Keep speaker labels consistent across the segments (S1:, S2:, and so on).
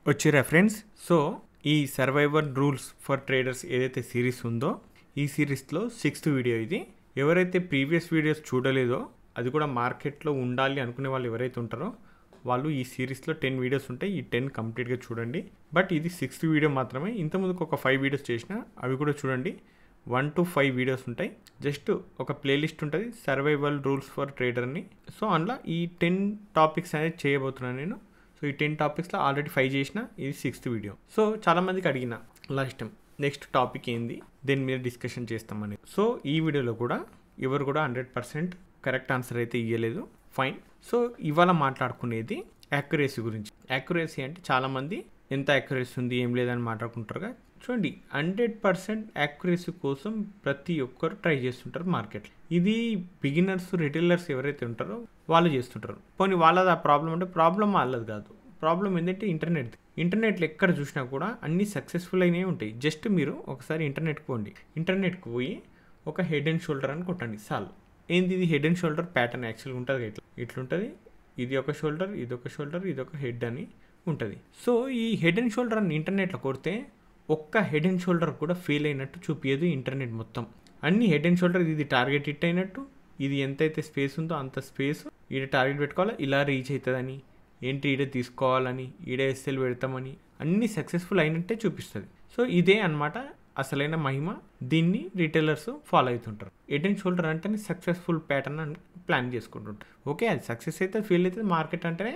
S1: వచ్చి reference. So ఈ survival rules for traders ఏదైతే సిరీస్ ఉందో ఈ సిరీస్లో 6th వీడియో ఇది. ఎవరైతే ప్రీవియస్ వీడియోస్ చూడలేదో, అది కూడా మార్కెట్లో ఉండాలి అనుకునే వాళ్ళు ఎవరైతే ఉంటారో వాళ్ళు ఈ సిరీస్లో 10 వీడియోస్ ఉంటాయి. ఈ 10 కంప్లీట్గా చూడండి. బట్ ఇది 6th వీడియో మాత్రమే. ఇంతకుముందుకు ఒక 5 వీడియోస్ చేసిన, అవి కూడా చూడండి. 1 to 5 వీడియోస్ ఉంటాయి. జస్ట్ ఒక ప్లేలిస్ట్ ఉంటుంది, సర్వైవల్ రూల్స్ ఫర్ ట్రేడర్ అని. సో అందులో ఈ 10 టాపిక్స్ అనేది చేయబోతున్నాను నేను. సో ఈ 10 టాపిక్స్లో ఆల్రెడీ 5 చేసిన, ఇది 6th వీడియో. సో చాలామందికి అడిగిన లాస్ట్ టైం నెక్స్ట్ టాపిక్ ఏంది, దీని మీద డిస్కషన్ చేస్తామని. సో ఈ వీడియోలో కూడా ఎవరు కూడా 100% కరెక్ట్ ఆన్సర్ అయితే ఇవ్వలేదు. ఫైన్. సో ఇవాళ మాట్లాడుకునేది యాక్యురసీ గురించి. యాక్యురసీ అంటే చాలామంది ఎంత యాక్యురసీ ఉంది ఏం లేదని మాట్లాడుకుంటారుగా. చూడండి, 100% యాక్యురసీ కోసం ప్రతి ఒక్కరు ట్రై చేస్తుంటారు మార్కెట్లో. ఇది బిగినర్స్, రిటైలర్స్ ఎవరైతే ఉంటారో వాళ్ళు చేస్తుంటారు. పోనీ వాళ్ళది ఆ ప్రాబ్లం అంటే ప్రాబ్లం వాళ్ళది కాదు. ప్రాబ్లం ఏంటంటే ఇంటర్నెట్లో ఎక్కడ చూసినా కూడా అన్నీ సక్సెస్ఫుల్ అయినవి ఉంటాయి. జస్ట్ మీరు ఒకసారి ఇంటర్నెట్కి పోండి. ఇంటర్నెట్కి పోయి ఒక హెడ్ అండ్ షోల్డర్ అని కొట్టండి చాలు. ఏంది ఇది హెడ్ అండ్ షోల్డర్ ప్యాటర్న్ యాక్చువల్గా ఉంటుంది, ఇట్లుంటుంది. ఇది ఒక షోల్డర్, ఇది ఒక షోల్డర్, ఇది ఒక హెడ్ అని ఉంటుంది. సో ఈ హెడ్ అండ్ షోల్డర్ అని ఇంటర్నెట్లో కొడితే ఒక్క హెడ్ అండ్ షోల్డర్ కూడా ఫెయిల్ అయినట్టు చూపించదు ఇంటర్నెట్ మొత్తం. అన్ని హెడ్ అండ్ షోల్డర్, ఇది టార్గెట్ హిట్ అయినట్టు, ఇది ఎంతైతే స్పేస్ ఉందో అంత స్పేస్ ఈడ టార్గెట్ పెట్టుకోవాలి, ఇలా రీచ్ అవుతుందని, ఏంటి ఈడ తీసుకోవాలని, ఈడ ఎస్ఎల్ పెడతామని, అన్నీ సక్సెస్ఫుల్ అయినట్టే చూపిస్తుంది. సో ఇదే అన్నమాట అసలైన మహిమ. దీన్ని రిటైలర్స్ ఫాలో అవుతుంటారు. హెడ్ అండ్ షోల్డర్ అంటేనే సక్సెస్ఫుల్ ప్యాటర్న్ అని ప్లాన్ చేసుకుంటుంటారు. ఓకే, అది సక్సెస్ అయితే ఫెయిల్ అవుతుంది. మార్కెట్ అంటేనే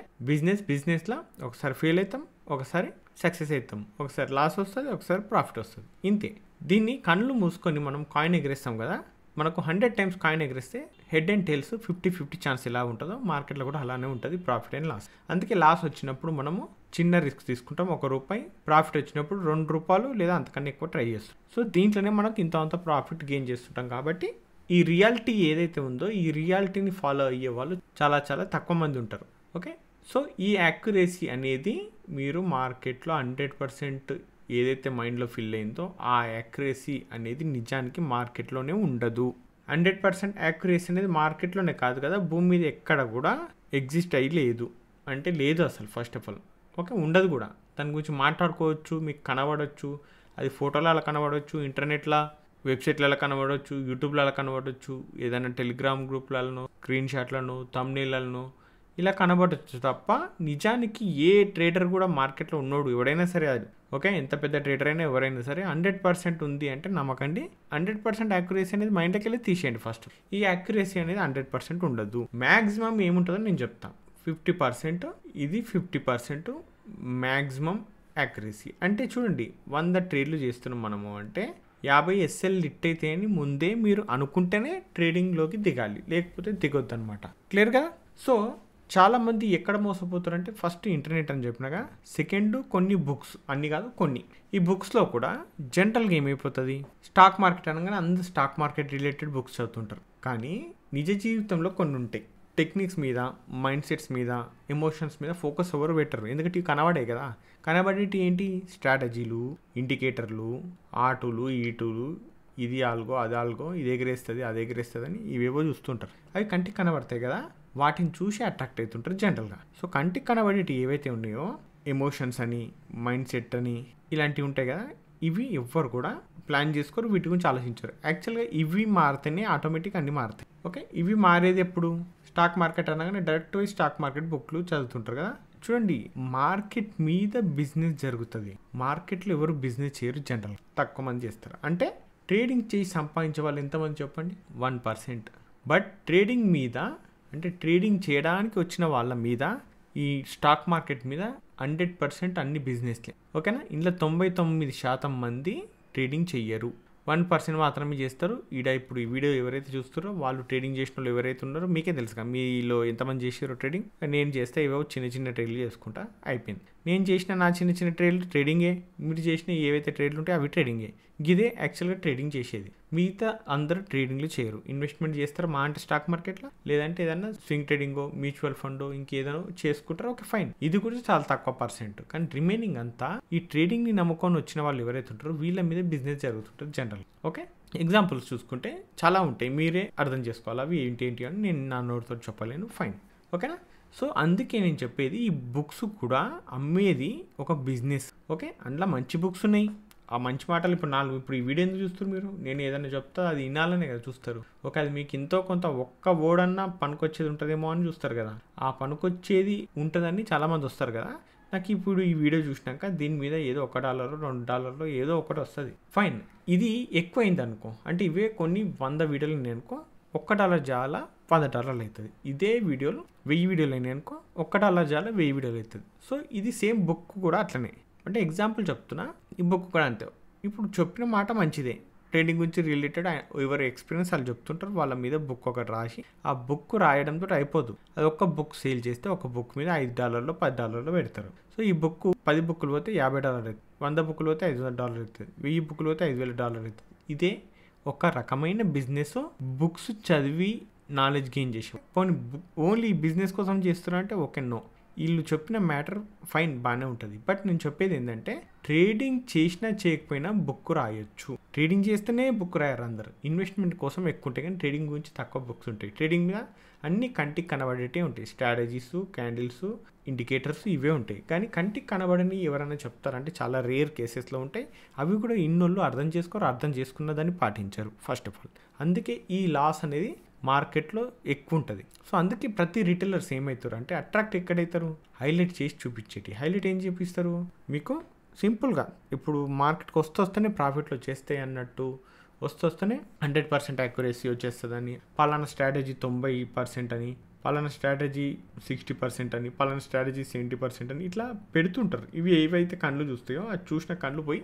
S1: బిజినెస్లో ఒకసారి ఫెయిల్ అవుతాం, ఒకసారి సక్సెస్ అవుతాం, ఒకసారి లాస్ వస్తుంది, ఒకసారి ప్రాఫిట్ వస్తుంది, ఇంతే. దీన్ని కళ్ళు మూసుకొని మనం కాయిన్ ఎగరేస్తాం కదా, మనకు 100 times కాయిన్ ఎగరేస్తే హెడ్ అండ్ టైల్స్ 50-50 ఛాన్స్ ఎలా ఉంటుందో మార్కెట్లో కూడా అలానే ఉంటుంది, ప్రాఫిట్ అండ్ లాస్. అందుకే లాస్ వచ్చినప్పుడు మనము చిన్న రిస్క్ తీసుకుంటాం, ₹1. ప్రాఫిట్ వచ్చినప్పుడు ₹2 లేదా అంతకన్నా ఎక్కువ ట్రై చేస్తాం. సో దీంట్లోనే మనకు ఇంత ప్రాఫిట్ గెయిన్ చేస్తుంటాం. కాబట్టి ఈ రియాలిటీ ఏదైతే ఉందో ఈ రియాలిటీని ఫాలో అయ్యే వాళ్ళు చాలా చాలా తక్కువ మంది ఉంటారు. ఓకే, సో ఈ యాక్యురసీ అనేది మీరు మార్కెట్లో 100% ఏదైతే మైండ్లో ఫిల్ అయిందో ఆ యాక్యురసీ అనేది నిజానికి మార్కెట్లోనే ఉండదు. 100% యాక్యురసీ అనేది మార్కెట్లోనే కాదు కదా, భూమి మీద ఎక్కడ కూడా ఎగ్జిస్ట్ అయ్యి లేదు. అంటే లేదు అసలు, ఫస్ట్ ఆఫ్ ఆల్. ఓకే, ఉండదు కూడా. దాని గురించి మాట్లాడుకోవచ్చు, మీకు కనబడవచ్చు, అది ఫోటోలో అలా కనబడవచ్చు, ఇంటర్నెట్లో వెబ్సైట్లలో కనబడవచ్చు, యూట్యూబ్లలో కనబడవచ్చు, ఏదైనా టెలిగ్రామ్ గ్రూప్లలో స్క్రీన్ షాట్లను, థంబ్నెయిల్లను ఇలా కనబడవచ్చు తప్ప నిజానికి ఏ ట్రేడర్ కూడా మార్కెట్లో ఉన్నోడు ఎవడైనా సరే, అది ఓకే ఎంత పెద్ద ట్రేడర్ అయినా ఎవరైనా సరే 100% ఉంది అంటే నమ్మకండి. 100% యాక్యురసీ అనేది మైండ్కి వెళ్ళి తీసేయండి ఫస్ట్. ఈ యాక్యురసీ అనేది 100% ఉండదు. మ్యాక్సిమం ఏముంటుందో నేను చెప్తాను. 50%, ఇది 50% మ్యాక్సిమం యాక్యురసీ. అంటే చూడండి, 100 ట్రేడ్లు చేస్తున్నాం మనము అంటే 50 SL లిట్ అయితే అని ముందే మీరు అనుకుంటేనే ట్రేడింగ్లోకి దిగాలి, లేకపోతే దిగొద్దు అనమాట. క్లియర్ కదా? సో చాలామంది ఎక్కడ మోసపోతారంటే ఫస్ట్ ఇంటర్నెట్ అని చెప్పినాగా, సెకండ్ కొన్ని బుక్స్, అన్ని కాదు కొన్ని. ఈ బుక్స్లో కూడా జనరల్గా ఏమైపోతుంది, స్టాక్ మార్కెట్ అనగానే అందరూ స్టాక్ మార్కెట్ రిలేటెడ్ బుక్స్ చదువుతుంటారు. కానీ నిజ జీవితంలో కొన్ని ఉంటాయి, టెక్నిక్స్ మీద, మైండ్ సెట్స్ మీద, ఎమోషన్స్ మీద ఫోకస్ ఎవరు పెట్టరు. ఎందుకంటే ఇవి కనబడే కదా. కనబడేటి ఏంటి, స్ట్రాటజీలు, ఇండికేటర్లు, ఆటోలు, ఈటోలు, ఇది ఆల్గో, అది ఆల్గో, ఇది ఎగిరేస్తుంది, అది ఎగిరేస్తుంది అని ఇవేవో చూస్తుంటారు. అవి కంటికి కనబడతాయి కదా, వాటిని చూసి అట్రాక్ట్ అవుతుంటారు జనరల్గా. సో కంటికి కనబడేటి ఏవైతే ఉన్నాయో, ఎమోషన్స్ అని, మైండ్ సెట్ అని, ఇలాంటివి ఉంటాయి కదా, ఇవి ఎవ్వరు కూడా ప్లాన్ చేసుకోరు, వీటి గురించి ఆలోచించారు. యాక్చువల్గా ఇవి మారితేనే ఆటోమేటిక్ అన్నీ మారుతాయి. ఓకే, ఇవి మారేది ఎప్పుడు, స్టాక్ మార్కెట్ అనగానే డైరెక్ట్ పోయి స్టాక్ మార్కెట్ బుక్లు చదువుతుంటారు కదా. చూడండి, మార్కెట్ మీద బిజినెస్ జరుగుతుంది. మార్కెట్లో ఎవరు బిజినెస్ చేయరు, జనరల్ తక్కువ మంది చేస్తారు. అంటే ట్రేడింగ్ చేసి సంపాదించే వాళ్ళు ఎంతమంది చెప్పండి, 1%. బట్ ట్రేడింగ్ మీద, అంటే ట్రేడింగ్ చేయడానికి వచ్చిన వాళ్ళ మీద, ఈ స్టాక్ మార్కెట్ మీద 100% అన్ని బిజినెస్లే. ఓకేనా, ఇందులో 99% మంది ట్రేడింగ్ చెయ్యరు, 1% మాత్రమే చేస్తారు. ఇప్పుడు ఈ వీడియో ఎవరైతే చూస్తారో వాళ్ళు ట్రేడింగ్ చేసిన వాళ్ళు ఎవరైతే ఉన్నారో మీకే తెలుసు కదా, మీలో ఎంతమంది చేసారో ట్రేడింగ్. నేను చేస్తే ఏవో చిన్న ట్రేడ్లు చేసుకుంటా అయిపోయింది. నేను చేసిన నా చిన్న ట్రేడ్లు ట్రేడింగే, మీరు చేసిన ఏవైతే ట్రేడ్లు ఉంటాయో అవి ట్రేడింగే. ఇదే యాక్చువల్గా ట్రేడింగ్ చేసేది. మిగతా అందరూ ట్రేడింగ్లు చేయరు, ఇన్వెస్ట్మెంట్ చేస్తారు మా అంటే స్టాక్ మార్కెట్లో, లేదంటే ఏదన్నా స్వింగ్ ట్రేడింగో, మ్యూచువల్ ఫండో, ఇంకేదైనా చేసుకుంటారో. ఓకే ఫైన్, ఇది కూడా చాలా తక్కువ %. కానీ రిమైనింగ్ అంతా ఈ ట్రేడింగ్ని నమ్ముకొని వచ్చిన వాళ్ళు ఎవరైతే ఉంటారో వీళ్ళ మీద బిజినెస్ జరుగుతుంటారు జనరల్. ఓకే, ఎగ్జాంపుల్స్ చూసుకుంటే చాలా ఉంటాయి, మీరే అర్థం చేసుకోవాలి అవి ఏంటి అని నేను నా నోటితో చెప్పలేను. ఫైన్, ఓకేనా. సో అందుకే నేను చెప్పేది ఈ బుక్స్ కూడా అమ్మేది ఒక బిజినెస్. ఓకే, అందులో మంచి బుక్స్ ఉన్నాయి. ఆ మంచి మాటలు ఇప్పుడు ఈ వీడియో ఎందుకు చూస్తారు మీరు? నేను ఏదైనా చెప్తా అది వినాలనే కదా చూస్తారు. ఓకే, అది మీకు ఎంతో కొంత ఒక్క ఓడన్నా పనికొచ్చేది ఉంటుందేమో అని చూస్తారు కదా. ఆ పనికొచ్చేది ఉంటుందని చాలామంది వస్తారు కదా. నాకు ఇప్పుడు ఈ వీడియో చూసినాక దీని మీద ఏదో $1 $2 ఏదో ఒకటి వస్తుంది. ఫైన్, ఇది ఎక్కువైంది అనుకో, అంటే ఇవే కొన్ని 100 వీడియోలు ఉన్నాయి అనుకో, $1 జాల $100 అవుతుంది. ఇదే వీడియోలు 1000 వీడియోలు అయినాయి అనుకో, $1 జాల 1000 వీడియోలు అవుతుంది. సో ఇది సేమ్ బుక్ కూడా అట్లనే. అంటే ఎగ్జాంపుల్ చెప్తున్నా, ఈ బుక్ కూడా అంతే. ఇప్పుడు చెప్పిన మాట మంచిదే, ట్రేడింగ్ గురించి రిలేటెడ్ ఎవరి ఎక్స్పీరియన్స్ వాళ్ళు చెప్తుంటారు, వాళ్ళ మీద బుక్ ఒకటి రాసి ఆ బుక్ రాయడంతో అయిపోదు. అది ఒక్క బుక్ సేల్ చేస్తే ఒక బుక్ మీద $5 $10 పెడతారు. సో ఈ బుక్ 10 బుక్లు పోతే $50 అవుతుంది, 100 బుక్లు పోతే $500 అవుతుంది, 1000 బుక్లు పోతే $5000 అవుతుంది. ఇదే ఒక రకమైన బిజినెస్. బుక్స్ చదివి నాలెడ్జ్ గెయిన్ చేసాం. పోనీ ఓన్లీ బిజినెస్ కోసం చేస్తున్నా అంటే ఓకే, నో. వీళ్ళు చెప్పిన మ్యాటర్ ఫైన్, బాగానే ఉంటుంది. బట్ నేను చెప్పేది ఏంటంటే, ట్రేడింగ్ చేసినా చేయకపోయినా బుక్ రాయొచ్చు. ట్రేడింగ్ చేస్తేనే బుక్ రాయరు అందరు. ఇన్వెస్ట్మెంట్ కోసం ఎక్కువ ఉంటాయి కానీ ట్రేడింగ్ గురించి తక్కువ బుక్స్ ఉంటాయి. ట్రేడింగ్ మీద అన్ని కంటికి కనబడేటే ఉంటాయి. స్ట్రాటజీస్, క్యాండిల్స్, ఇండికేటర్స్ ఇవే ఉంటాయి. కానీ కంటికి కనబడని ఎవరైనా చెప్తారంటే చాలా రేర్ కేసెస్లో ఉంటాయి. అవి కూడా ఇన్నోళ్ళు అర్థం చేసుకున్న దాన్ని పాటించారు ఫస్ట్ ఆఫ్ ఆల్. అందుకే ఈ లాస్ అనేది మార్కెట్లో ఎక్కువ ఉంటుంది. సో అందుకే ప్రతి రిటైలర్స్ ఏమవుతారు అంటే అట్రాక్ట్ ఎక్కడవుతారు, హైలైట్ చేసి చూపించేటి. హైలైట్ ఏం చూపిస్తారు మీకు? సింపుల్గా ఇప్పుడు మార్కెట్కి వస్తేనే ప్రాఫిట్లు వచ్చేస్తాయి అన్నట్టు, వస్తేనే 100% యాక్యురసీ వచ్చేస్తుందని, పలానా స్ట్రాటజీ 90% అని, పలానా స్ట్రాటజీ 60% అని, పలానా స్ట్రాటజీ 70% అని ఇట్లా పెడుతుంటారు. ఇవి ఏవైతే కళ్ళు చూస్తాయో అది చూసిన కళ్ళు పోయి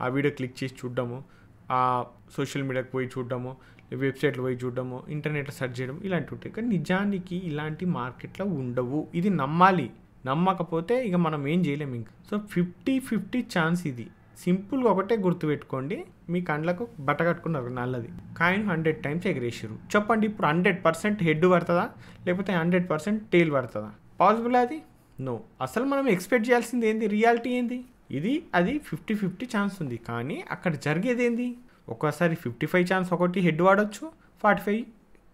S1: ఆ వీడియో క్లిక్ చేసి చూడడము, ఆ సోషల్ మీడియాకి పోయి చూడడము, వెబ్సైట్లో పోయి చూడడము, ఇంటర్నెట్లో సెర్చ్ చేయడం ఇలాంటివి ఉంటాయి. కానీ నిజానికి ఇలాంటి మార్కెట్లో ఉండవు. ఇది నమ్మాలి. నమ్మకపోతే ఇక మనం ఏం చేయలేము ఇంక. సో 50-50 ఛాన్స్ ఇది. సింపుల్గా ఒకటే గుర్తుపెట్టుకోండి, మీ కండ్లకు బట్ట కట్టుకున్నారు నల్లది, కాయిన్ 100 టైమ్స్ ఎగరేసారు. చెప్పండి, ఇప్పుడు 100% హెడ్ పడుతుందా లేకపోతే 100% టేల్ పడుతుందా? పాసిబుల్ అది? నో. అసలు మనం ఎక్స్పెక్ట్ చేయాల్సింది ఏంది? రియాలిటీ ఏంది? అది 50-50 ఛాన్స్ ఉంది. కానీ అక్కడ జరిగేది ఏంది? ఒక్కోసారి 55 ఛాన్స్ ఒకటి హెడ్ వాడచ్చు, 45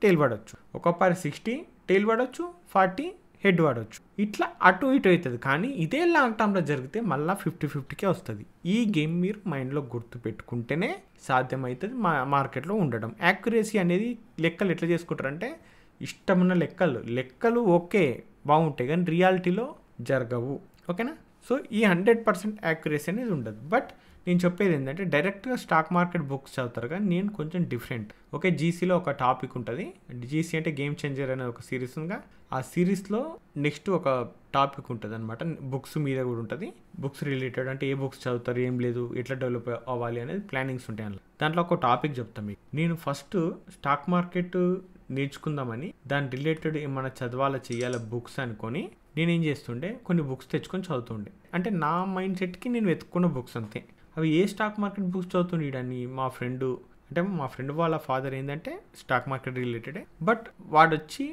S1: టేల్ వాడచ్చు. ఒక్కొక్కసారి 60 టేల్ వాడచ్చు, 40 హెడ్ వాడచ్చు. ఇట్లా అటు ఇటు అవుతుంది. కానీ ఇదే లాంగ్ టర్మ్లో జరిగితే మళ్ళీ 50-50కే వస్తుంది. ఈ గేమ్ మీరు మైండ్లో గుర్తు పెట్టుకుంటేనే సాధ్యమవుతుంది మార్కెట్లో ఉండడం. యాక్యురసీ అనేది లెక్కలు ఎట్లా చేసుకుంటారంటే, ఇష్టమున్న లెక్కలు ఓకే బాగుంటాయి కానీ రియాలిటీలో జరగవు. ఓకేనా? సో ఈ 100% యాక్యురసీ అనేది ఉండదు. బట్ నేను చెప్పేది ఏంటంటే, డైరెక్ట్గా స్టాక్ మార్కెట్ బుక్స్ చదువుతారు కానీ నేను కొంచెం డిఫరెంట్. ఓకే, జీసీలో ఒక టాపిక్ ఉంటుంది. జీసీ అంటే గేమ్ చేంజర్ అనే ఒక సిరీస్ ఉందిగా, ఆ సిరీస్లో నెక్స్ట్ ఒక టాపిక్ ఉంటుంది అనమాట. బుక్స్ మీద కూడా ఉంటుంది. బుక్స్ రిలేటెడ్ అంటే ఏ బుక్స్ చదువుతారు, ఏం లేదు, ఎట్లా డెవలప్ అవ్వాలి అనేది ప్లానింగ్స్ ఉంటాయి అందులో. దాంట్లో ఒక టాపిక్ చెప్తాను మీకు. నేను ఫస్ట్ స్టాక్ మార్కెట్ నేర్చుకుందామని దాని రిలేటెడ్ ఏమైనా చదవాలా చేయాలా బుక్స్ అనుకొని నేనేం చేస్తుండే, కొన్ని బుక్స్ తెచ్చుకొని చదువుతుండే. అంటే నా మైండ్ సెట్కి నేను వెతుక్కున్న బుక్స్ అంతే. అవి ఏ స్టాక్ మార్కెట్ బుక్స్ చదువుతుండని మా ఫ్రెండ్ వాళ్ళ ఫాదర్ ఏంటంటే స్టాక్ మార్కెట్ రిలేటెడే. బట్ వాడు వచ్చి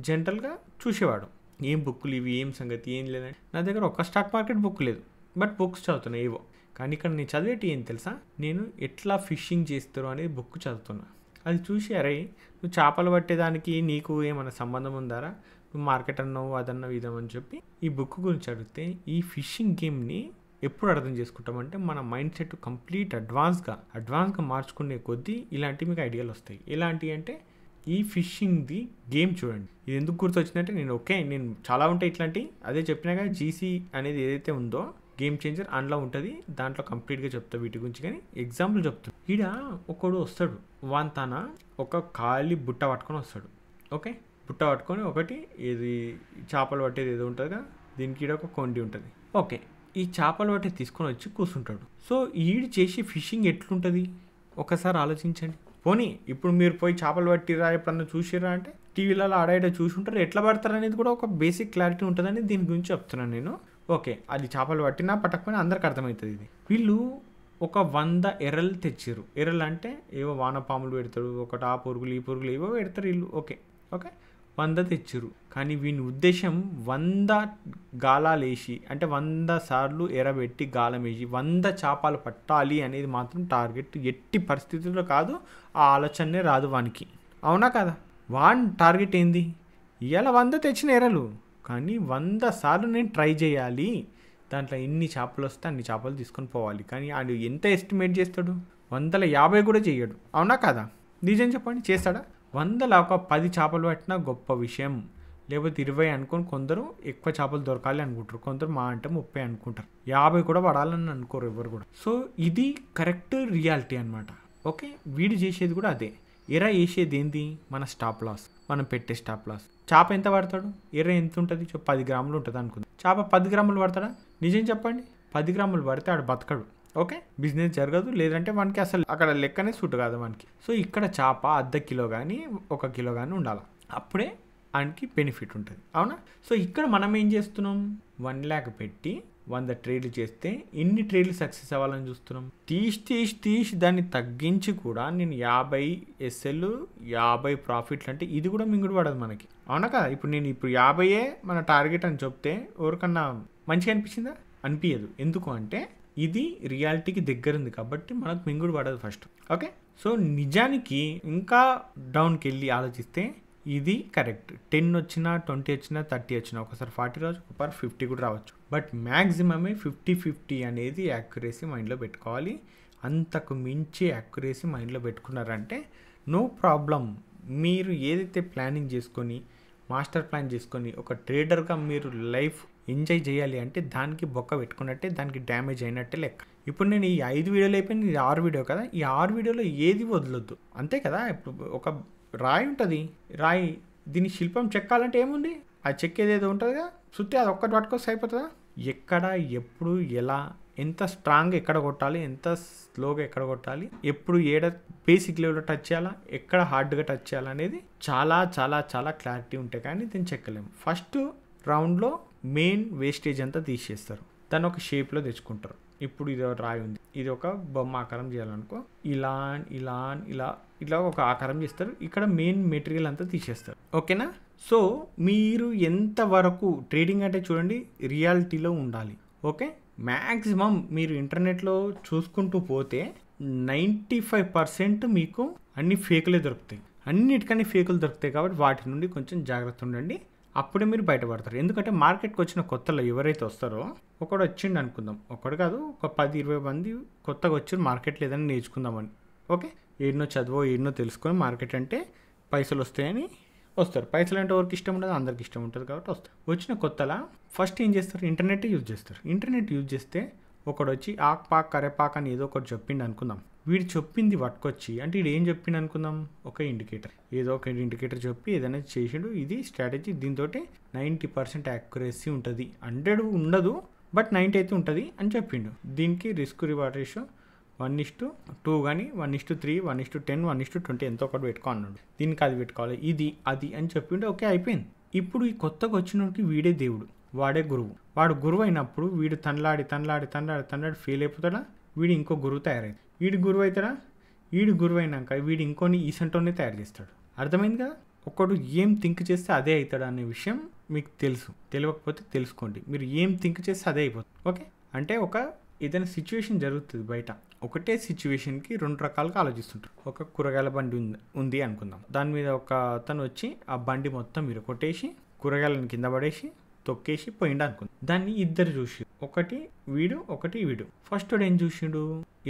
S1: జనరల్గా చూసేవాడు, ఏం బుక్కులు ఇవి, ఏం సంగతి, ఏం లేదంటే. నా దగ్గర ఒక స్టాక్ మార్కెట్ బుక్ లేదు, బట్ బుక్స్ చదువుతున్నాయి ఏవో. కానీ ఇక్కడ నేను చదివేటి ఏం తెలుసా, నేను ఎట్లా ఫిషింగ్ చేస్తారు అనేది బుక్ చదువుతున్నా. అది చూసి, అరే నువ్వు చేపలు పట్టేదానికి నీకు ఏమైనా సంబంధం ఉందారా, నువ్వు మార్కెట్ అన్నావు అదన్నావు ఇదమని చెప్పి ఈ బుక్ గురించి అడిగితే, ఈ ఫిషింగ్ గేమ్ని ఎప్పుడు అర్థం చేసుకుంటామంటే మన మైండ్ సెట్ కంప్లీట్ అడ్వాన్స్గా మార్చుకునే కొద్దీ ఇలాంటివి మీకు ఐడియాలు వస్తాయి. ఎలాంటివి అంటే, ఈ ఫిషింగ్ది గేమ్ చూడండి. ఇది ఎందుకు గుర్తొచ్చిందంటే, నేను చాలా ఉంటాయి ఇట్లాంటివి, అదే చెప్పినాక జీసీ అనేది ఏదైతే ఉందో గేమ్ చేంజర్ అందులో ఉంటుంది. దాంట్లో కంప్లీట్గా చెప్తా వీటి గురించి. కానీ ఎగ్జాంపుల్ చెప్తాను. ఈడ ఒకడు వస్తాడు, తన ఒక ఖాళీ బుట్ట పట్టుకొని వస్తాడు. ఓకే, బుట్ట పట్టుకొని ఒకటి ఏది చేపలు పట్టేది ఏదో ఉంటుందిగా, దీనికి ఈడ ఒక కొండి ఉంటుంది. ఓకే, ఈ చేపలు పట్టి తీసుకొని వచ్చి కూర్చుంటాడు. సో ఈడు చేసి ఫిషింగ్ ఎట్లుంటుంది ఒకసారి ఆలోచించండి. పోనీ ఇప్పుడు మీరు పోయి చేపలు పట్టిరా ఎప్పుడన్నా చూసిరా అంటే టీవీలలో ఆడాడ చూసి ఉంటారు. ఎట్లా పడతారు అనేది కూడా ఒక బేసిక్ క్లారిటీ ఉంటుందని దీని గురించి చెప్తున్నాను నేను. ఓకే, అది చేపలు పట్టినా పట్టకపోయినా అందరికి అర్థమవుతుంది. ఇది వీళ్ళు ఒక 100 ఎర్రలు తెచ్చారు. ఎర్రలు అంటే ఏవో వానపాములు పెడతారు, ఒకటి ఆ పురుగులు ఈ పురుగులు ఏవో పెడతారు వీళ్ళు. ఓకే 100 తెచ్చారు. కానీ వీని ఉద్దేశం 100 గాలాలు వేసి, అంటే 100 సార్లు ఎరబెట్టి గాలం వేసి 100 చేపలు పట్టాలి అనేది మాత్రం టార్గెట్. ఎట్టి పరిస్థితుల్లో కాదు, ఆ ఆలోచనే రాదు వానికి. అవునా కదా? వాని టార్గెట్ ఏంది? ఇవాళ 100 తెచ్చిన ఎరలు కానీ 100 సార్లు నేను ట్రై చేయాలి, దాంట్లో ఎన్ని చేపలు వస్తే అన్ని చేపలు తీసుకొని పోవాలి. కానీ ఆయన ఎంత ఎస్టిమేట్ చేస్తాడు? 150 కూడా చేయడు. అవునా కాదా? నిజం చెప్పండి, చేస్తాడా? 100లో ఒక 10 చేపలు పట్టినా గొప్ప విషయం, లేకపోతే 20 అనుకొని కొందరు ఎక్కువ చేపలు దొరకాలి అనుకుంటారు, కొందరు మా అంటే 30 అనుకుంటారు, 50 కూడా పడాలని అనుకోరు ఎవరు కూడా. సో ఇది కరెక్ట్ రియాలిటీ అనమాట. ఓకే, వీడు చేసేది కూడా అదే. ఎరా వేసేది ఏంది? మన స్టాప్ లాస్, మనం పెట్టే స్టాప్ లాస్. చేప ఎంత పడతాడు? ఎర్ర ఎంత ఉంటుంది? 10 గ్రాములు ఉంటుంది అనుకుంది. చేప 10 గ్రాములు పడతాడా? నిజం చెప్పండి, 10 గ్రాములు పడితే ఆడు బతకడు. ఓకే, బిజినెస్ జరగదు, లేదంటే మనకి అసలు అక్కడ లెక్కనే సూట్ కాదు మనకి. సో ఇక్కడ చేప అర్ధ కిలో కానీ 1 కిలో కానీ ఉండాలి, అప్పుడే ఆయనకి బెనిఫిట్ ఉంటుంది. అవునా? సో ఇక్కడ మనం ఏం చేస్తున్నాం? 1 lakh పెట్టి 100 ట్రేడ్లు చేస్తే ఎన్ని ట్రేడ్లు సక్సెస్ అవ్వాలని చూస్తున్నాం? తీసి దాన్ని తగ్గించి కూడా నేను 50 SL 50 ప్రాఫిట్లు అంటే ఇది కూడా మింగుడు పడదు మనకి. అవునా కదా? ఇప్పుడు నేను 50 మన టార్గెట్ అని చెప్తే ఎవరికన్నా మంచిగా అనిపించిందా? అనిపించదు. ఎందుకు అంటే ఇది రియాలిటీకి దగ్గర ఉంది కాబట్టి మనకు మింగుడు పడదు ఫస్ట్. ఓకే, సో నిజానికి ఇంకా డౌన్కి వెళ్ళి ఆలోచిస్తే ఇది కరెక్ట్. 10 వచ్చినా 20 వచ్చినా 30 వచ్చినా, ఒకసారి 40 రావచ్చు, ఒకసారి 50 కూడా రావచ్చు. బట్ మ్యాక్సిమమే 50-50 అనేది యాక్యురసీ మైండ్లో పెట్టుకోవాలి. అంతకు మించి యాక్యురసీ మైండ్లో పెట్టుకున్నారంటే నో ప్రాబ్లం. మీరు ఏదైతే ప్లానింగ్ చేసుకొని మాస్టర్ ప్లాన్ చేసుకొని ఒక ట్రేడర్గా మీరు లైఫ్ ఎంజాయ్ చేయాలి అంటే దానికి బొక్క పెట్టుకున్నట్టే, దానికి డ్యామేజ్ అయినట్టే లెక్క. ఇప్పుడు నేను ఈ 5 వీడియోలు అయిపోయింది, ఇది 6 వీడియో కదా, ఈ 6 వీడియోలో ఏది వదలొద్దు, అంతే కదా. ఇప్పుడు ఒక రాయి ఉంటుంది, రాయి దీని శిల్పం చెక్కాలంటే ఏముంది? ఆ చెక్కేది ఏదో ఉంటుందిగా, చుట్టి అది ఒక్కటి పట్టుకొస్తే అయిపోతుందా? ఎక్కడ, ఎప్పుడు, ఎలా, ఎంత స్ట్రాంగ్ ఎక్కడ కొట్టాలి, ఎంత స్లోగా ఎక్కడ కొట్టాలి, ఎప్పుడు ఏడ బేసిక్ లెవెల్లో టచ్ చేయాలా, ఎక్కడ హార్డ్గా టచ్ చేయాలనేది చాలా చాలా చాలా క్లారిటీ ఉంటాయి. కానీ దీన్ని చెక్కలేము. ఫస్ట్ రౌండ్లో మెయిన్ వేస్టేజ్ అంతా తీసేస్తారు, దాన్ని ఒక షేప్లో తెచ్చుకుంటారు. ఇప్పుడు ఇది ఒక రాయి ఉంది, ఇది ఒక బొమ్మ ఆకారం చేయాలనుకో, ఇలా ఇలా ఇలా ఇట్లా ఒక ఆకారం చేస్తారు. ఇక్కడ మెయిన్ మెటీరియల్ అంతా తీసేస్తారు. ఓకేనా? సో మీరు ఎంతవరకు ట్రేడింగ్ అంటే చూడండి రియాలిటీలో ఉండాలి. ఓకే, మ్యాక్సిమం మీరు ఇంటర్నెట్లో చూసుకుంటూ పోతే 95% మీకు అన్ని ఫేకులే దొరుకుతాయి. అన్నిటికన్నీ ఫేకులు దొరుకుతాయి కాబట్టి వాటి నుండి కొంచెం జాగ్రత్త ఉండండి, అప్పుడే మీరు బయటపడతారు. ఎందుకంటే మార్కెట్కి వచ్చిన కొత్తలో ఎవరైతే వస్తారో, ఒకడు వచ్చిండు అనుకుందాం, ఒకడు కాదు ఒక 10-20 మంది కొత్తగా వచ్చి మార్కెట్లో ఏదైనా నేర్చుకుందామని. ఓకే, ఏడనో చదువో ఏడనో తెలుసుకొని మార్కెట్ అంటే పైసలు వస్తాయని వస్తారు. పైసలు అంటే ఎవరికి ఇష్టం ఉండదు, అందరికి ఇష్టం ఉంటుంది కాబట్టి వస్తారు. వచ్చిన కొత్తలా ఫస్ట్ ఏం చేస్తారు? ఇంటర్నెట్ యూజ్ చేస్తారు. ఇంటర్నెట్ యూజ్ చేస్తే ఒకడు వచ్చి ఆక్ పాక్ కరేపాక్ అని ఏదో ఒకటి చెప్పిండు అనుకుందాం. వీడు చెప్పింది పట్టుకొచ్చి, అంటే వీడు ఏం చెప్పిండు అనుకుందాం, ఒక ఇండికేటర్, ఏదో ఒక ఇండికేటర్ చెప్పి ఏదైనా చేసిండు. ఇది స్ట్రాటజీ, దీంతో 90% యాక్యురసీ ఉంటుంది, 100 ఉండదు బట్ 90 అయితే ఉంటుంది అని చెప్పిండు. దీనికి రిస్క్ రివార్డ్ రేషియో 1:2 కానీ 1:3, 1:10, 1:20 ఎంతో ఒకటి పెట్టుకో అన్నాడు. దీనికి అది పెట్టుకోవాలి, ఇది అది అని చెప్పిండు. ఓకే, అయిపోయింది. ఇప్పుడు ఈ కొత్తగా వచ్చినోడికి వీడే దేవుడు, వాడే గురువు. వాడు గురువు అయినప్పుడు వీడు తనలాడి ఫెయిల్ అయిపోతాడా? వీడు ఇంకో గురువు తయారైంది. వీడి గురువు అవుతాడా? వీడి గురువు అయినాక వీడు ఇంకొని ఈసంటోనే తయారు చేస్తాడు. అర్థమైంది కదా? ఒకడు ఏం థింక్ చేస్తే అదే అవుతాడు అనే విషయం మీకు తెలుసు. తెలియకపోతే తెలుసుకోండి. మీరు ఏం థింక్ చేస్తే అదే అయిపోతుంది. ఓకే, అంటే ఒక ఏదైనా సిచ్యువేషన్ జరుగుతుంది బయట, ఒకటే సిచ్యువేషన్కి 2 రకాలుగా ఆలోచిస్తుంటారు. ఒక కూరగాయల బండి ఉంది అనుకుందాం, దాని మీద ఒక అతను వచ్చి ఆ బండి మొత్తం మీరు కొట్టేసి కూరగాయలను కింద పడేసి తొక్కేసి పోయిండు అనుకుందాం. దాన్ని ఇద్దరు చూసి, ఒకటి వీడు ఒకటి వీడు. ఫస్ట్ వాడు ఏం చూసిండు?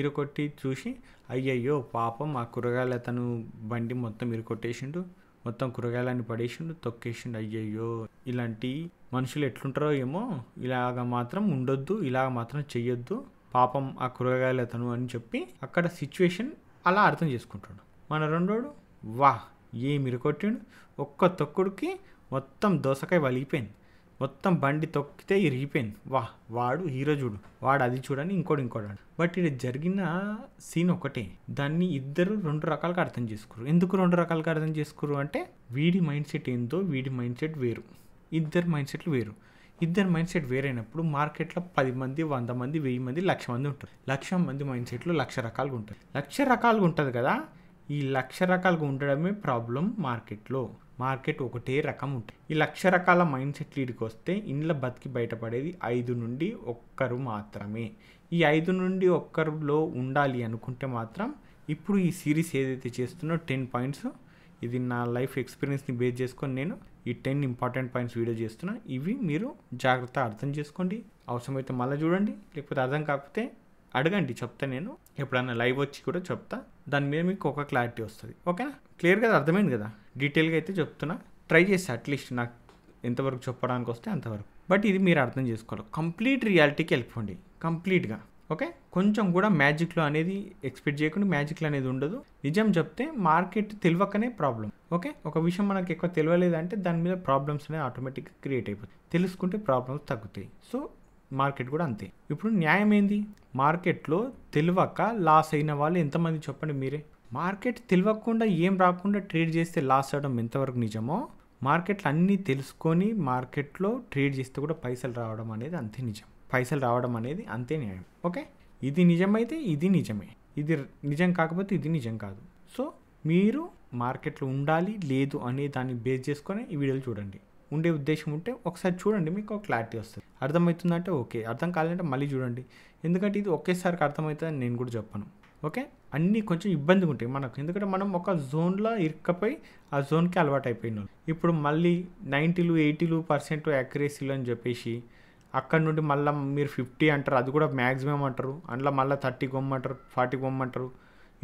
S1: ఇరుకొట్టి చూసి అయ్యయ్యో పాపం ఆ కూరగాయలు అతను బండి మొత్తం ఇరుకొట్టేసిండు, మొత్తం కూరగాయలని పడేసిండు, తొక్కేసిండు. అయ్యయ్యో ఇలాంటి మనుషులు ఎట్లుంటారో ఏమో, ఇలాగ మాత్రం ఉండొద్దు, ఇలాగ మాత్రం చెయ్యొద్దు, పాపం ఆ కూరగాయలు అతను అని చెప్పి అక్కడ సిచ్యువేషన్ అలా అర్థం చేసుకుంటాడు. మన రెండోడు ఏమి ఇరుకొట్టిండు, ఒక్క తొక్కుడికి మొత్తం దోసకాయ వలిగిపోయింది, మొత్తం బండి తొక్కితే ఇరిగిపోయింది. వాడు హీరో చూడు, వాడు అది చూడని ఇంకోటి. బట్ ఇది జరిగిన సీన్ ఒకటే, దాన్ని ఇద్దరు 2 రకాలుగా అర్థం చేసుకురు. ఎందుకు 2 రకాలుగా అర్థం చేసుకురు అంటే వీడి మైండ్ సెట్ ఏందో వీడి మైండ్ సెట్ వేరు, ఇద్దరు మైండ్ సెట్లు వేరు. ఇద్దరు మైండ్ సెట్ వేరైనప్పుడు మార్కెట్లో 10 మంది 100 మంది 1000 మంది 1,00,000 మంది ఉంటారు. 1,00,000 మంది మైండ్ సెట్లు 1,00,000 రకాలుగా ఉంటాయి. 1,00,000 రకాలుగా ఉంటుంది కదా, ఈ 1,00,000 రకాలుగా ఉండడమే ప్రాబ్లం మార్కెట్లో. మార్కెట్ ఒకటే రకం ఉంటుంది. ఈ 1,00,000 రకాల మైండ్ సెట్లు వీడికి వస్తే ఇంట్లో బతికి బయటపడేది 5 నుండి 1 మాత్రమే. ఈ 5 నుండి 1లో ఉండాలి అనుకుంటే మాత్రం ఇప్పుడు ఈ సిరీస్ ఏదైతే చేస్తున్నో 10 పాయింట్స్ ఇది నా లైఫ్ ఎక్స్పీరియన్స్ని బేస్ చేసుకొని నేను ఈ 10 ఇంపార్టెంట్ పాయింట్స్ వీడియో చేస్తున్నా. ఇవి మీరు జాగ్రత్త అర్థం చేసుకోండి. అవసరమైతే మళ్ళీ చూడండి, లేకపోతే అర్థం కాకపోతే అడగండి, చెప్తా. నేను ఎప్పుడన్నా లైవ్ వచ్చి కూడా చెప్తా. దాని మీద మీకు ఒక క్లారిటీ వస్తుంది. ఓకేనా? క్లియర్గా అర్థమైంది కదా? డీటెయిల్గా అయితే చెప్తున్నా. ట్రై చేస్తే అట్లీస్ట్ నాకు ఎంతవరకు చెప్పడానికి వస్తే అంతవరకు. బట్ ఇది మీరు అర్థం చేసుకోవాలి. కంప్లీట్ రియాలిటీకి వెళ్ళిపోండి కంప్లీట్గా. ఓకే, కొంచెం కూడా మ్యాజిక్లో అనేది ఎక్స్పెక్ట్ చేయకుండా మ్యాజిక్లో అనేది ఉండదు. నిజం చెప్తే మార్కెట్ తెలియకనే ప్రాబ్లం. ఓకే, ఒక విషయం మనకు ఎక్కువ తెలియలేదంటే దాని మీద ప్రాబ్లమ్స్ అనేవి ఆటోమేటిక్గా క్రియేట్ అయిపోతాయి. తెలుసుకుంటే ప్రాబ్లమ్స్ తగ్గుతాయి. సో మార్కెట్ కూడా అంతే. ఇప్పుడు న్యాయం ఏంది? మార్కెట్లో తెలియక లాస్ అయిన వాళ్ళు ఎంతమంది చెప్పండి మీరే. మార్కెట్ తెలియకుండా ఏం రాకుండా ట్రేడ్ చేస్తే లాస్ అవడం ఎంతవరకు నిజమో, మార్కెట్లో అన్నీ తెలుసుకొని మార్కెట్లో ట్రేడ్ చేస్తే కూడా పైసలు రావడం అనేది అంతే నిజం. పైసలు రావడం అనేది అంతే న్యాయం. ఓకే, ఇది నిజమైతే ఇది నిజమే, ఇది నిజం కాకపోతే ఇది నిజం కాదు. సో మీరు మార్కెట్లో ఉండాలి లేదు అనే దాన్ని బేస్ చేసుకొని ఈ వీడియోలు చూడండి. ఉండే ఉద్దేశం ఉంటే ఒకసారి చూడండి, మీకు ఒక క్లారిటీ వస్తుంది. అర్థమవుతుందంటే ఓకే, అర్థం కాలేదంటే మళ్ళీ చూడండి. ఎందుకంటే ఇది ఒకేసారికి అర్థమవుతుందని నేను కూడా చెప్పను. ఓకే, అన్నీ కొంచెం ఇబ్బందిగా ఉంటాయి మనకు. ఎందుకంటే మనం ఒక జోన్లో ఇరుక్కపోయి ఆ జోన్కి అలవాటు అయిపోయిన వాళ్ళు. ఇప్పుడు మళ్ళీ 90-80% యాక్యురసీలు అని చెప్పేసి అక్కడ నుండి మళ్ళీ మీరు 50 అంటారు, అది కూడా మ్యాక్సిమం అంటారు. అందులో మళ్ళీ 30 కొమ్మంటారు, 40 కొమ్మంటారు.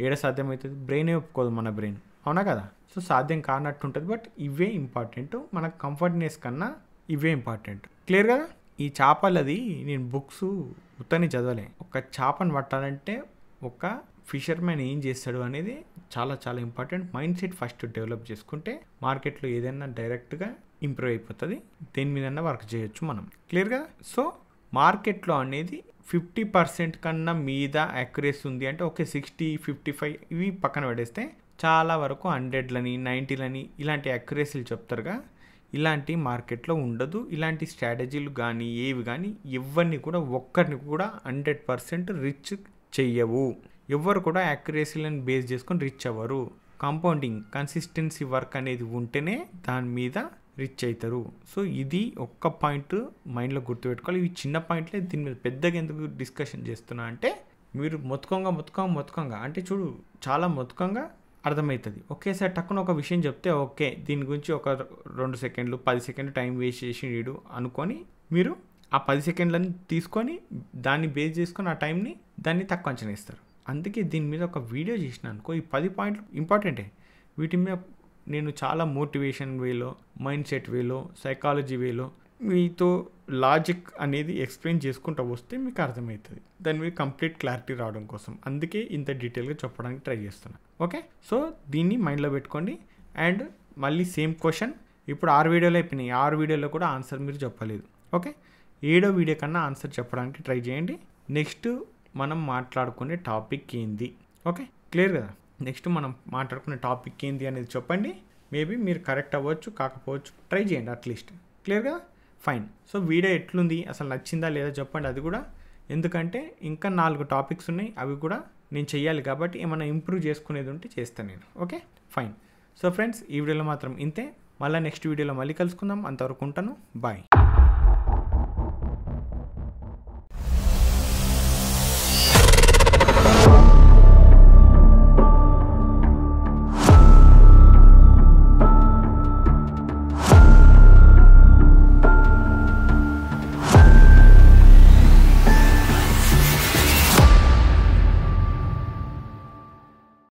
S1: ఏడ సాధ్యమవుతుంది? బ్రెయినే ఒప్పుకోదు మన బ్రెయిన్, అవునా కదా? సో సాధ్యం కానట్టు ఉంటుంది. బట్ ఇవే ఇంపార్టెంట్, మన కంఫర్ట్నెస్ కన్నా ఇవే ఇంపార్టెంట్. క్లియర్ కదా? ఈ చేపలది నేను బుక్స్ ఉత్తని చదవలే. ఒక చేపను పట్టాలంటే ఒక ఫిషర్మెన్ ఏం చేస్తాడు అనేది చాలా చాలా important. Mind set first develop చేసుకుంటే మార్కెట్లో ఏదైనా డైరెక్ట్గా ఇంప్రూవ్ అయిపోతుంది. దేని మీదన్నా వర్క్ చేయొచ్చు మనం. క్లియర్గా? సో మార్కెట్లో అనేది 50% కన్నా మీద యాక్యురసీ ఉంది అంటే ఓకే, 60, 55 ఇవి పక్కన పడేస్తే చాలా వరకు 100లని 90లని ఇలాంటి యాక్యురసీలు చెప్తారుగా. ఇలాంటి మార్కెట్లో ఉండదు. ఇలాంటి స్ట్రాటజీలు కానీ ఏవి కానీ ఎవరిని కూడా ఒక్కరిని కూడా 100% రిచ్ చెయ్యవు. ఎవరు కూడా యాక్యురసీలను బేస్ చేసుకొని రిచ్ అవ్వరు. కాంపౌండింగ్ కన్సిస్టెన్సీ వర్క్ అనేది ఉంటేనే దాని మీద రిచ్ అవుతారు. సో ఇది ఒక్క పాయింట్ మైండ్లో గుర్తుపెట్టుకోవాలి. ఇవి చిన్న పాయింట్లే, దీని మీద పెద్దగా ఎందుకు డిస్కషన్ చేస్తున్నా అంటే మీరు మొత్తుకంగా అంటే చూడు, చాలా మొత్తుకంగా అర్థమవుతుంది. ఒకేసారి టక్కున ఒక విషయం చెప్తే ఓకే, దీని గురించి ఒక 2 సెకండ్లు 10 సెకండ్లు టైం వేస్ట్ చేసి వీడు అనుకొని మీరు ఆ 10 సెకండ్లను తీసుకొని దాన్ని బేస్ చేసుకొని ఆ టైంని దాన్ని తక్కువ అంచనా ఇస్తారు. అందుకే దీని మీద ఒక వీడియో చేసిన అనుకో, ఈ 10 పాయింట్లు ఇంపార్టెంటే. వీటి మీద నేను చాలా మోటివేషన్ వేలో, మైండ్ సెట్ వేలో, సైకాలజీ వేలో మీతో లాజిక్ అనేది ఎక్స్ప్లెయిన్ చేసుకుంటూ వస్తే మీకు అర్థమవుతుంది. దాని మీద కంప్లీట్ క్లారిటీ రావడం కోసం అందుకే ఇంత డీటెయిల్గా చెప్పడానికి ట్రై చేస్తున్నాను. ఓకే, సో దీన్ని మైండ్లో పెట్టుకోండి. అండ్ మళ్ళీ సేమ్ క్వశ్చన్ ఇప్పుడు 6 వీడియోలు అయిపోయినాయి. 6 వీడియోలో కూడా ఆన్సర్ మీరు చెప్పలేదు. ఓకే, 7వ వీడియో కన్నా ఆన్సర్ చెప్పడానికి ట్రై చేయండి. నెక్స్ట్ మనం మాట్లాడుకునే టాపిక్ ఏంది? ఓకే, క్లియర్ కదా? నెక్స్ట్ మనం మాట్లాడుకునే టాపిక్ ఏంది అనేది చెప్పండి. మేబీ మీరు కరెక్ట్ అవ్వచ్చు, కాకపోవచ్చు. ట్రై చేయండి అట్లీస్ట్. క్లియర్ కదా? ఫైన్. సో వీడియో ఎట్లుంది, అసలు నచ్చిందా లేదా చెప్పండి. అది కూడా ఎందుకంటే ఇంకా 4 టాపిక్స్ ఉన్నాయి, అవి కూడా నేను చెయ్యాలి. కాబట్టి ఏమైనా ఇంప్రూవ్ చేసుకునేది ఉంటే చేస్తాను నేను. Okay, fine. సో ఫ్రెండ్స్, ఈ వీడియోలో మాత్రం ఇంతే. మళ్ళీ నెక్స్ట్ వీడియోలో మళ్ళీ కలుసుకుందాం. అంతవరకు ఉంటాను. బాయ్.